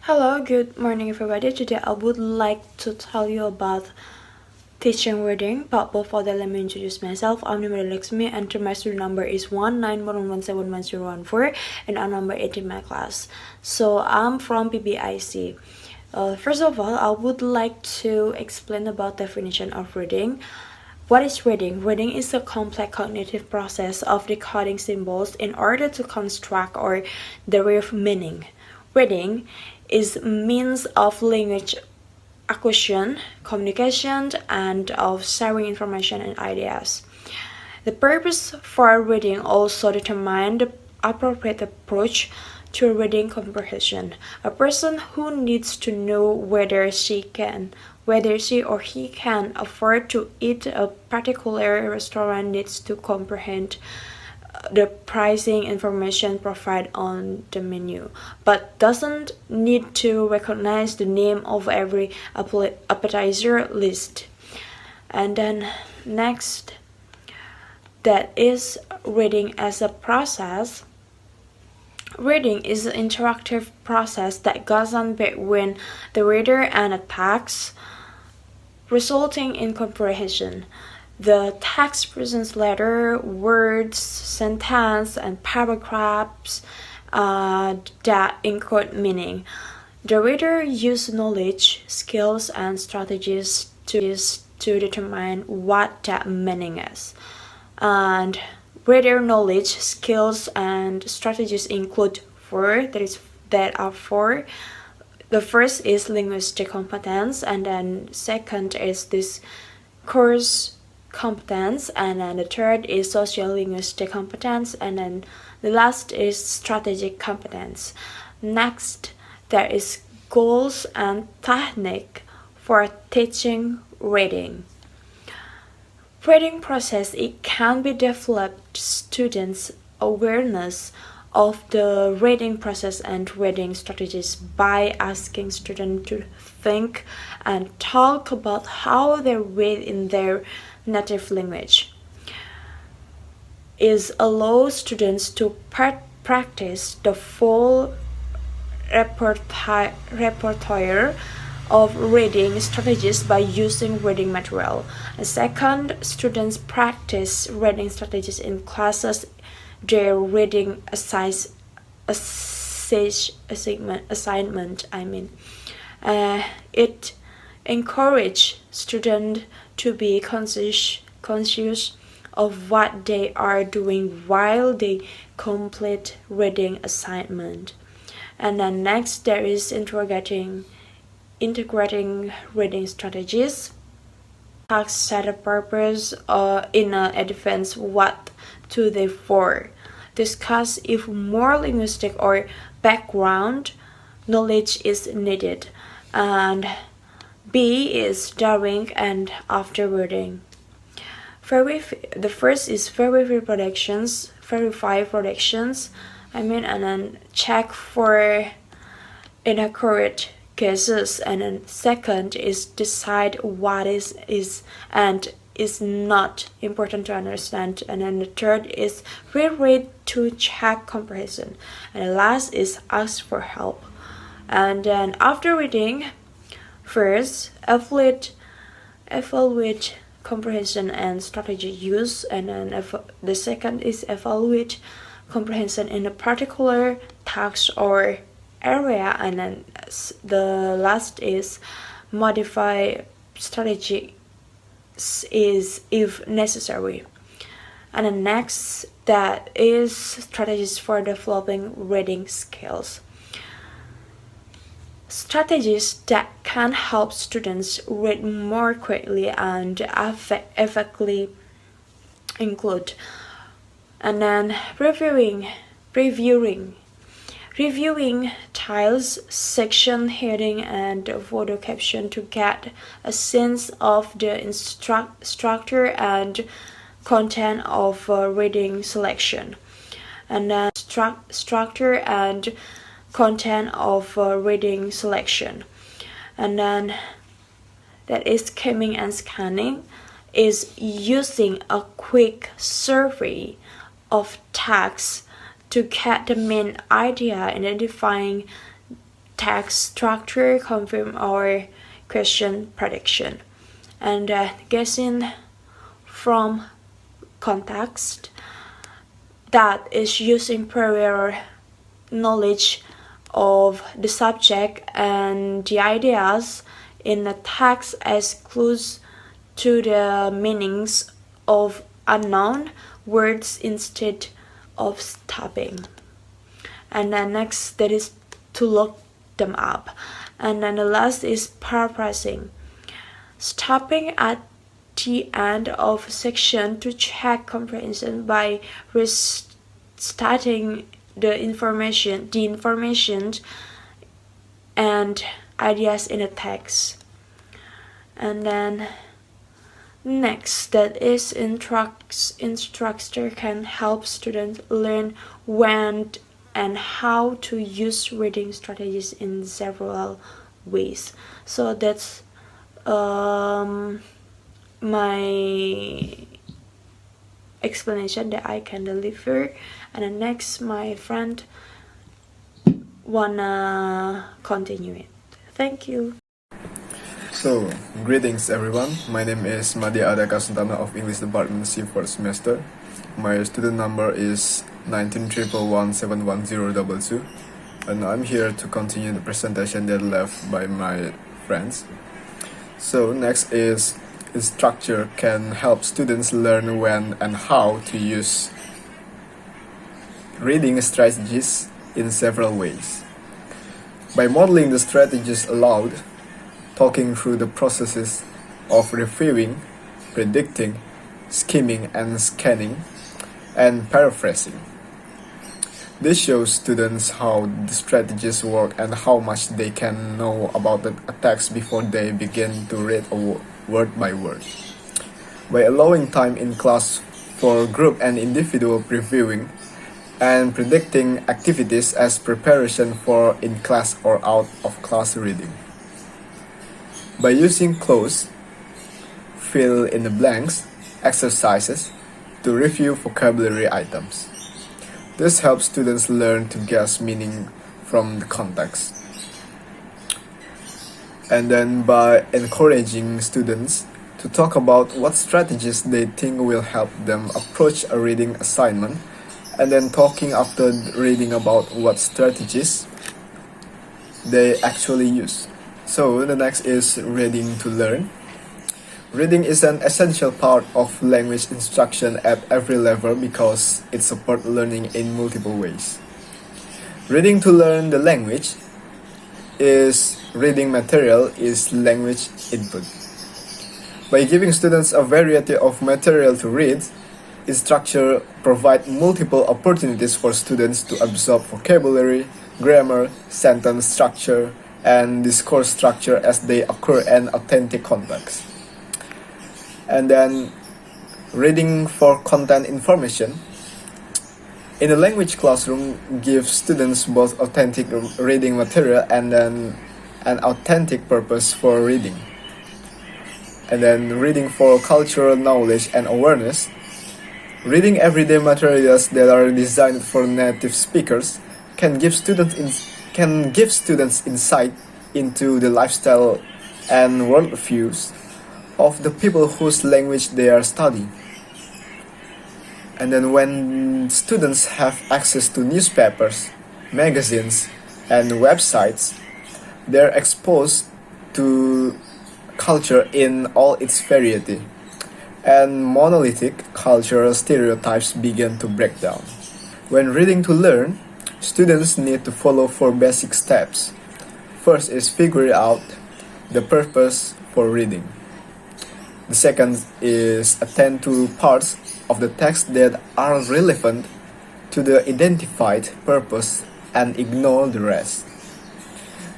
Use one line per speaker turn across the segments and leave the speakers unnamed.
Hello, good morning everybody. Today I would like to tell you about teaching reading, but before that let me introduce myself. I'm named LAKSMI and my student number is 191171014 and I'm number 8 in my class. So I'm from PBIC. First of all, I would like to explain about definition of reading. What is reading? Reading is a complex cognitive process of decoding symbols in order to construct or derive meaning. Reading is means of language acquisition, communication, and of sharing information and ideas. The purpose for reading also determines the appropriate approach to reading comprehension. A person who needs to know whether she or he can afford to eat at a particular restaurant needs to comprehend the pricing information provided on the menu, but doesn't need to recognize the name of every appetizer list. And then next, that is reading as a process. Reading is an interactive process that goes on between the reader and a text, resulting in comprehension. The text presents letters, words, sentences, and paragraphs that encode meaning. The reader uses knowledge, skills, and strategies to determine what that meaning is. And reader knowledge, skills, and strategies include four. That are four. The first is linguistic competence, and then second is this course competence, and then the third is social linguistic competence, and then the last is strategic competence. Next, there is goals and technique for teaching reading. Reading process, it can be developed students' awareness of the reading process and reading strategies by asking students to think and talk about how they read in their native language. It allows students to practice the full repertoire of reading strategies by using reading material. And second, students practice reading strategies in classes. Their reading assignment. It encourages students to be conscious of what they are doing while they complete reading assignment. And then next, there is integrating reading strategies. Tasks set a purpose in advance what to they for. Discuss if more linguistic or background knowledge is needed. And B is during and after reading. The first is verify productions, and then check for inaccurate cases, and then second is decide what is and is not important to understand, and then the third is reread to check comprehension, and the last is ask for help. And then after reading, first evaluate comprehension and strategy use, and then the second is evaluate comprehension in a particular text or area, and then the last is modify strategy is if necessary. And the next, that is strategies for developing reading skills. Strategies that can help students read more quickly and effectively include, and then reviewing titles, section heading, and photo caption to get a sense of the structure and content of reading selection. And then structure and content of reading selection. And then that is skimming and scanning, is using a quick survey of text to get the main idea, identifying text structure, confirm our question prediction. And guessing from context, that is using prior knowledge of the subject and the ideas in the text as clues to the meanings of unknown words instead of stopping. And then next, that is to look them up. And then the last is paraphrasing, stopping at the end of a section to check comprehension by restating the information and ideas in the text. And then next, that is instructor can help students learn when and how to use reading strategies in several ways. So that's my explanation that I can deliver. And then next, my friend wanna continue it. Thank you.
So, greetings everyone. My name is ARYA SENTANA of English Department C 4th semester. My student number is 1911171022, and I'm here to continue the presentation that left by my friends. So next is structure can help students learn when and how to use reading strategies in several ways. By modeling the strategies aloud, talking through the processes of reviewing, predicting, skimming and scanning, and paraphrasing. This shows students how the strategies work and how much they can know about the text before they begin to read word by word. By allowing time in class for group and individual previewing and predicting activities as preparation for in-class or out-of-class reading. By using clues, fill in the blanks, exercises to review vocabulary items. This helps students learn to guess meaning from the context. And then by encouraging students to talk about what strategies they think will help them approach a reading assignment, and then talking after reading about what strategies they actually use. So the next is reading to learn. Reading is an essential part of language instruction at every level because it supports learning in multiple ways. Reading to learn the language is reading material is language input. By giving students a variety of material to read, instructor provides multiple opportunities for students to absorb vocabulary, grammar, sentence structure, and discourse structure as they occur in authentic context. And then reading for content information. In a language classroom, gives students both authentic reading material and then an authentic purpose for reading. And then reading for cultural knowledge and awareness. Reading everyday materials that are designed for native speakers can give students insight into the lifestyle and worldviews of the people whose language they are studying. And then when students have access to newspapers, magazines, and websites, they're exposed to culture in all its variety, and monolithic cultural stereotypes begin to break down. When reading to learn, students need to follow 4 basic steps. First is figure out the purpose for reading. The second is attend to parts of the text that are relevant to the identified purpose and ignore the rest.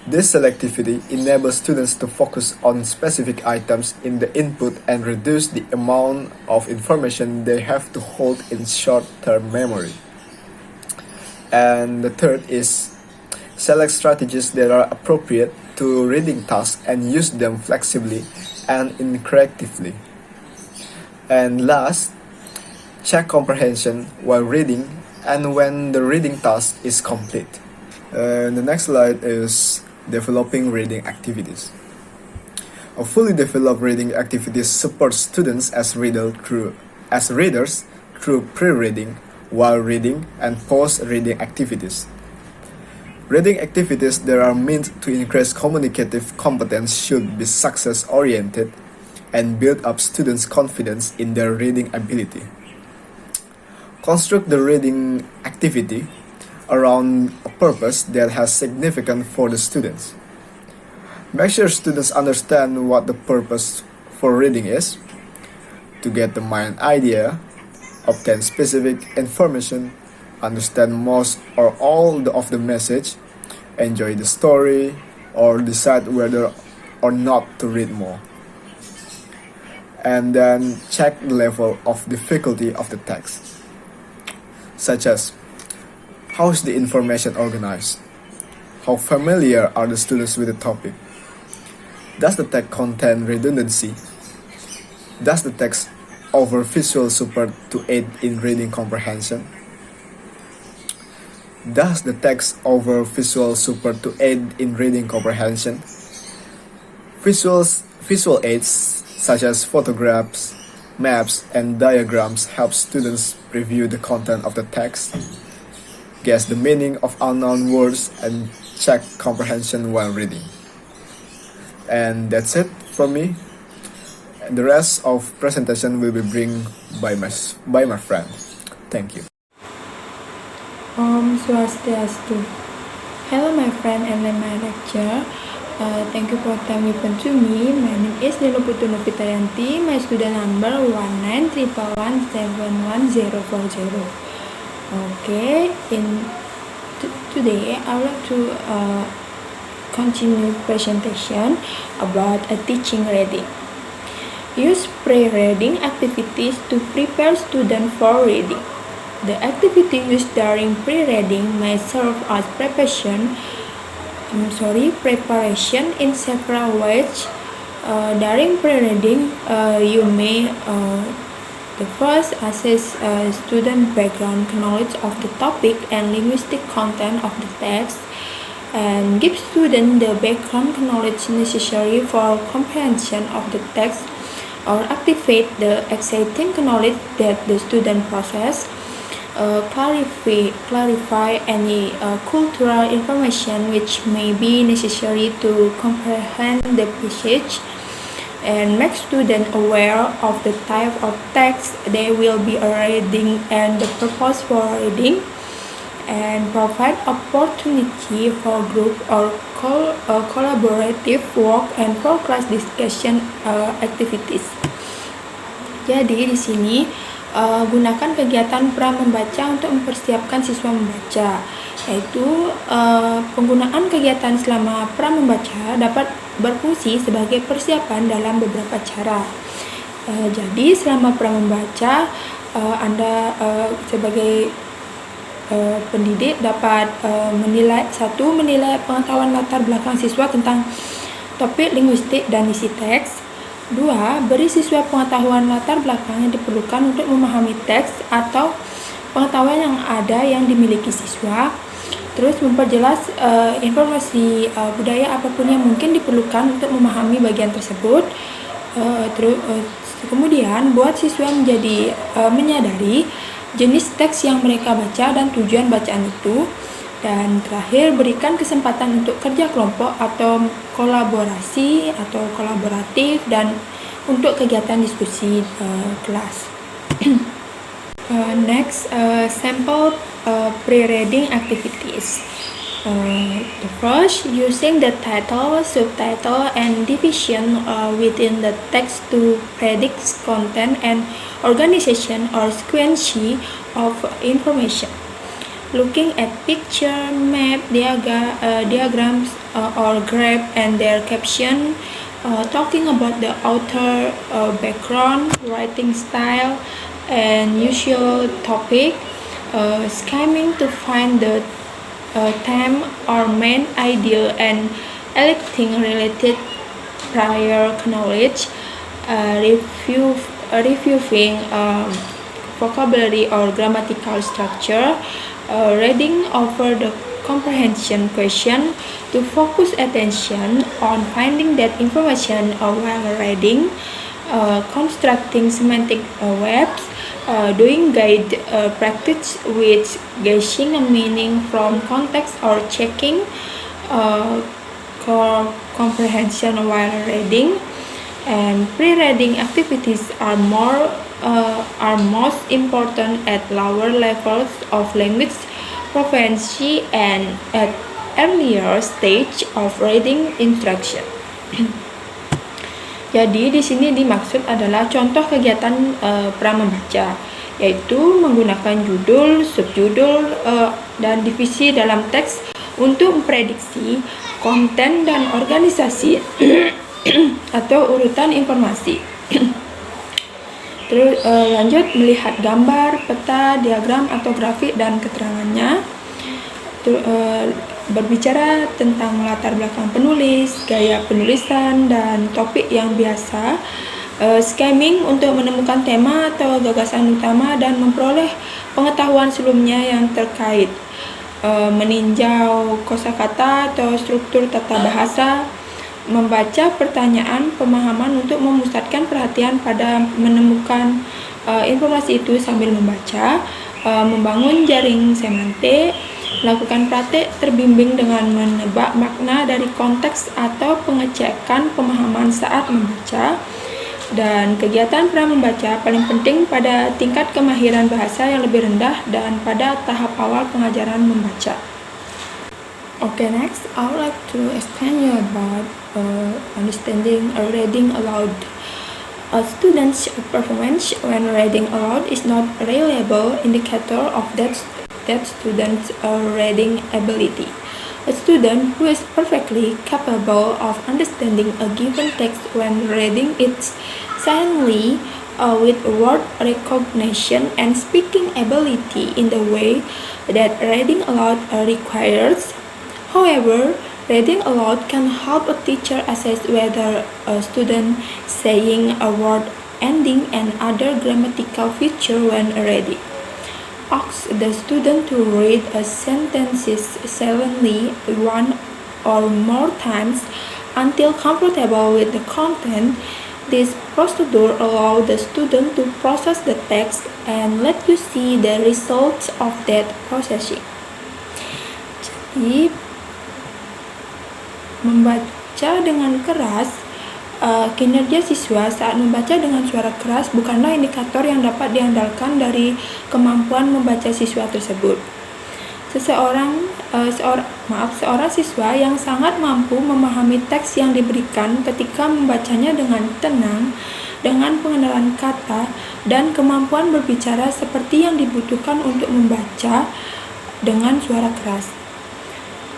This selectivity enables students to focus on specific items in the input and reduce the amount of information they have to hold in short-term memory. And the third is select strategies that are appropriate to reading tasks and use them flexibly and interactively. And last, check comprehension while reading and when the reading task is complete. The next slide is developing reading activities. A fully developed reading activity supports students as readers through pre-reading, while reading, and post-reading activities. Reading activities that are meant to increase communicative competence should be success-oriented and build up students' confidence in their reading ability. Construct the reading activity around a purpose that has significance for the students. Make sure students understand what the purpose for reading is, to get the main idea, obtain specific information, understand most or all of the message, enjoy the story, or decide whether or not to read more. And then check the level of difficulty of the text, such as how is the information organized? How familiar are the students with the topic? Does the text contain redundancy? Does the text offer visual support to aid in reading comprehension? Does the text offer visual support to aid in reading comprehension? Visual aids such as photographs, maps, and diagrams help students review the content of the text, guess the meaning of unknown words, and check comprehension while reading. And that's it from me. And the rest of presentation will be bring by my friend. Thank you.
Om Swastiastu. Hello my friend and my lecturer. Thank you for time given to me. My name is PUTU Novitayanti. My student number 1911171040. Okay, today I would like to continue presentation about a teaching reading. Use pre-reading activities to prepare students for reading. The activity used during pre-reading may serve as preparation in several ways. During pre-reading, you may the first assess student background knowledge of the topic and linguistic content of the text, and give students the background knowledge necessary for comprehension of the text, or activate the exciting knowledge that the student possess. Clarify any cultural information which may be necessary to comprehend the passage, and make students aware of the type of text they will be reading and the purpose for reading, and provide opportunity for group or collaborative work and for class discussion activities. Jadi di sini gunakan kegiatan pra membaca untuk mempersiapkan siswa membaca, yaitu penggunaan kegiatan selama pra membaca dapat berfungsi sebagai persiapan dalam beberapa cara. Jadi selama pra membaca, Anda sebagai pendidik dapat menilai pengetahuan latar belakang siswa tentang topik linguistik dan isi teks. 2. Beri siswa pengetahuan latar belakang yang diperlukan untuk memahami teks atau pengetahuan yang ada yang dimiliki siswa. Terus memperjelas informasi budaya apapun yang mungkin diperlukan untuk memahami bagian tersebut. Kemudian buat siswa menjadi menyadari jenis teks yang mereka baca dan tujuan bacaan itu. Dan terakhir, berikan kesempatan untuk kerja kelompok atau kolaborasi atau kolaboratif dan untuk kegiatan diskusi kelas. Next, sample pre-reading activities. The first, using the title, subtitle, and division within the text to predict content and organization or sequence of information. Looking at picture, map, diagrams, or graph and their caption, talking about the author background, writing style, and usual topic, skimming to find the theme or main idea and anything related prior knowledge, reviewing vocabulary or grammatical structure, reading over the comprehension question to focus attention on finding that information while reading, constructing semantic webs, doing guide practice with gauging a meaning from context or checking comprehension while reading, and pre-reading activities are most important at lower levels of language proficiency and at earlier stage of reading instruction. Jadi di sini dimaksud adalah contoh kegiatan pramembaca, yaitu menggunakan judul, subjudul, dan divisi dalam teks untuk memprediksi konten dan organisasi atau urutan informasi. Terus lanjut melihat gambar, peta, diagram atau grafik dan keterangannya. Berbicara tentang latar belakang penulis, gaya penulisan, dan topik yang biasa. Skimming untuk menemukan tema atau gagasan utama dan memperoleh pengetahuan sebelumnya yang terkait. Meninjau kosakata atau struktur tata bahasa. Membaca pertanyaan pemahaman untuk memusatkan perhatian pada menemukan informasi itu sambil membaca. Membangun jaring semantik. Melakukan praktek terbimbing dengan menebak makna dari konteks atau pengecekan pemahaman saat membaca. Dan kegiatan pramembaca paling penting pada tingkat kemahiran bahasa yang lebih rendah dan pada tahap awal pengajaran membaca. Okay, next I would like to explain you about understanding a reading aloud. A student's performance when reading aloud is not a reliable indicator of that student's reading ability. A student who is perfectly capable of understanding a given text when reading it silently with word recognition and speaking ability in the way that reading aloud requires. However, reading aloud can help a teacher assess whether a student saying a word ending and other grammatical feature when reading. Ask the student to read a sentence silently one or more times until comfortable with the content. This procedure allows the student to process the text and let you see the results of that processing. Jadi, membaca dengan keras, kinerja siswa saat membaca dengan suara keras bukanlah indikator yang dapat diandalkan dari kemampuan membaca siswa tersebut. Seorang siswa yang sangat mampu memahami teks yang diberikan ketika membacanya dengan tenang, dengan pengenalan kata, dan kemampuan berbicara seperti yang dibutuhkan untuk membaca dengan suara keras.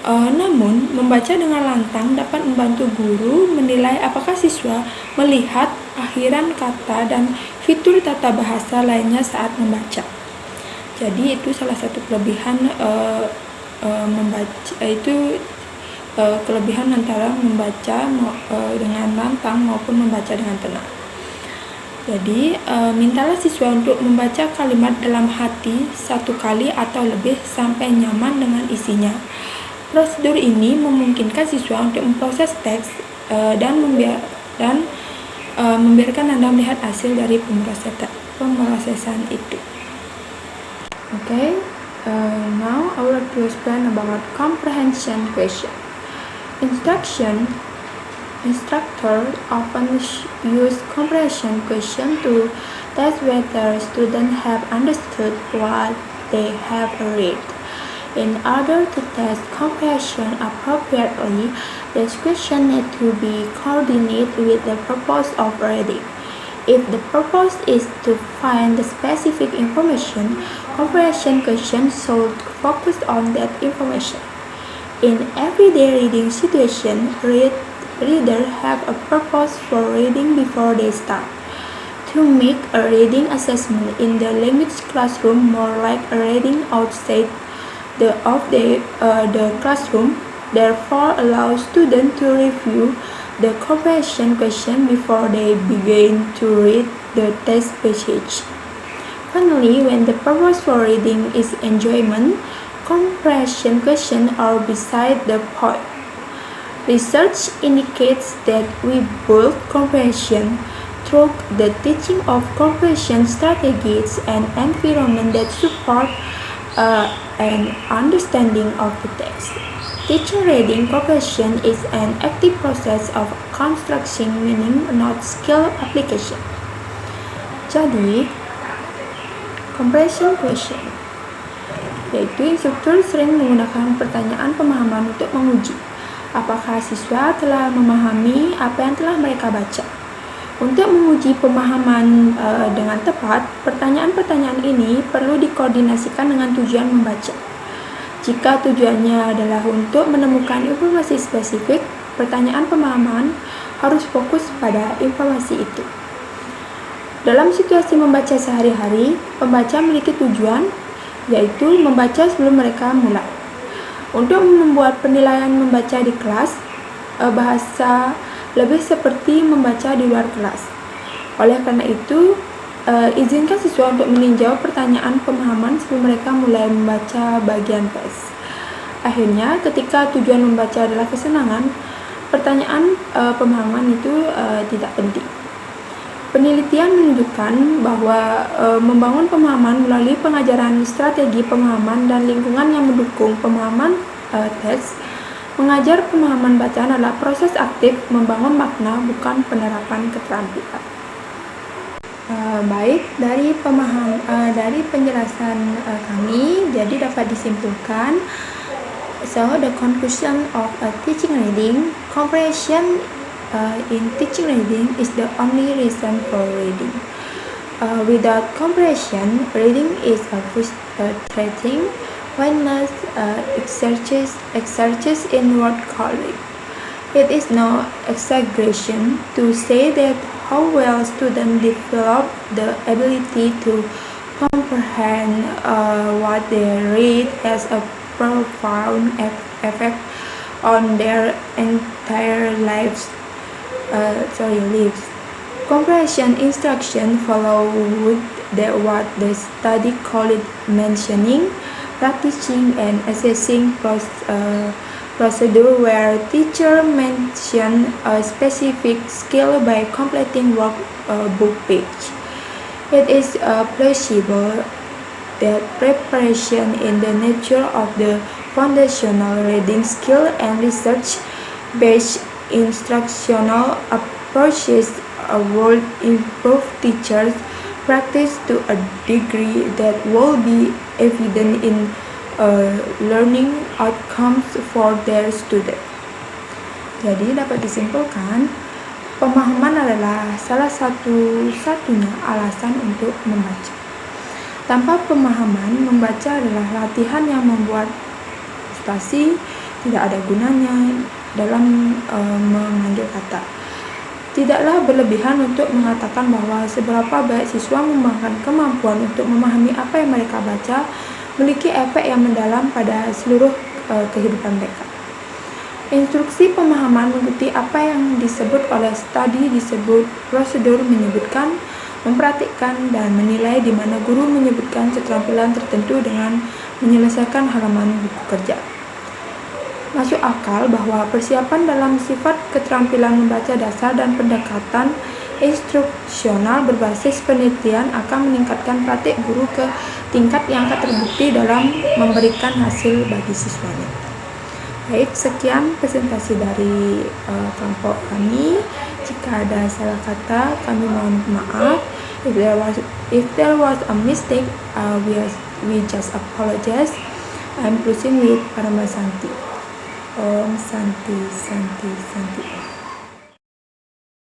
Namun, membaca dengan lantang dapat membantu guru menilai apakah siswa melihat akhiran kata dan fitur tata bahasa lainnya saat membaca. Jadi itu salah satu kelebihan membaca itu kelebihan antara membaca dengan lantang maupun membaca dengan tenang. Jadi, mintalah siswa untuk membaca kalimat dalam hati satu kali atau lebih sampai nyaman dengan isinya. Prosedur ini memungkinkan siswa untuk memproses teks dan membiarkan Anda melihat hasil dari pemrosesan itu. Okay, now I would like to explain about comprehension question. Instructor often use comprehension question to test whether students have understood what they have read. In order to test comprehension appropriately, this question needs to be coordinated with the purpose of reading. If the purpose is to find the specific information, comprehension questions should focus on that information. In everyday reading situation, readers have a purpose for reading before they start. To make a reading assessment in the language classroom more like a reading outside the classroom, therefore allow students to review the comprehension question before they begin to read the text passage. Finally, when the purpose for reading is enjoyment, comprehension questions are beside the point. Research indicates that we build comprehension through the teaching of comprehension strategies and environment that support an understanding of the text. Teaching reading comprehension is an active process of constructing meaning, not skill application. Jadi, comprehension question, yaitu instruktur sering menggunakan pertanyaan pemahaman untuk menguji apakah siswa telah memahami apa yang telah mereka baca. Untuk menguji pemahaman dengan tepat, pertanyaan-pertanyaan ini perlu dikoordinasikan dengan tujuan membaca. Jika tujuannya adalah untuk menemukan informasi spesifik, pertanyaan pemahaman harus fokus pada informasi itu. Dalam situasi membaca sehari-hari, pembaca memiliki tujuan, yaitu membaca sebelum mereka mulai. Untuk membuat penilaian membaca di kelas, bahasa lebih seperti membaca di luar kelas. Oleh karena itu, izinkan siswa untuk meninjau pertanyaan pemahaman sebelum mereka mulai membaca bagian tes. Akhirnya, ketika tujuan membaca adalah kesenangan, pertanyaan pemahaman itu tidak penting. Penelitian menunjukkan bahwa membangun pemahaman melalui pengajaran strategi pemahaman dan lingkungan yang mendukung pemahaman teks. Mengajar pemahaman bacaan adalah proses aktif membangun makna, bukan penerapan keterampilan. Baik, dari penjelasan kami, jadi dapat disimpulkan, so the conclusion of teaching reading, comprehension in teaching reading is the only reason for reading. Without comprehension, reading is frustrating, pointless exercise in word calling. It is no exaggeration to say that how well students develop the ability to comprehend what they read has a profound effect on their entire lives. Comprehension instruction follow what the study called mentioning, practicing, and assessing procedure where teacher mention a specific skill by completing workbook page. It is plausible that preparation in the nature of the foundational reading skill and research-based instructional approaches will improve teachers' practice to a degree that will be evident in learning outcomes for their students. Jadi dapat disimpulkan, pemahaman adalah salah satu-satunya alasan untuk membaca. Tanpa pemahaman, membaca adalah latihan yang membuat frustasi, tidak ada gunanya dalam mengambil kata. Tidaklah berlebihan untuk mengatakan bahwa seberapa baik siswa mengembangkan kemampuan untuk memahami apa yang mereka baca memiliki efek yang mendalam pada seluruh kehidupan mereka. Instruksi pemahaman mengikuti apa yang disebut oleh studi disebut prosedur, menyebutkan, mempraktikkan, dan menilai, di mana guru menyebutkan keterampilan tertentu dengan menyelesaikan halaman buku kerja. Masuk akal bahwa persiapan dalam sifat keterampilan membaca dasar dan pendekatan instruksional berbasis penelitian akan meningkatkan praktik guru ke tingkat yang akan terbukti dalam memberikan hasil bagi siswanya. Baik, sekian presentasi dari kelompok kami. Jika ada salah kata, kami mohon maaf. If there was a mistake, we just apologize. I'm closing with Paramasanti. Om Santi Santi Santi.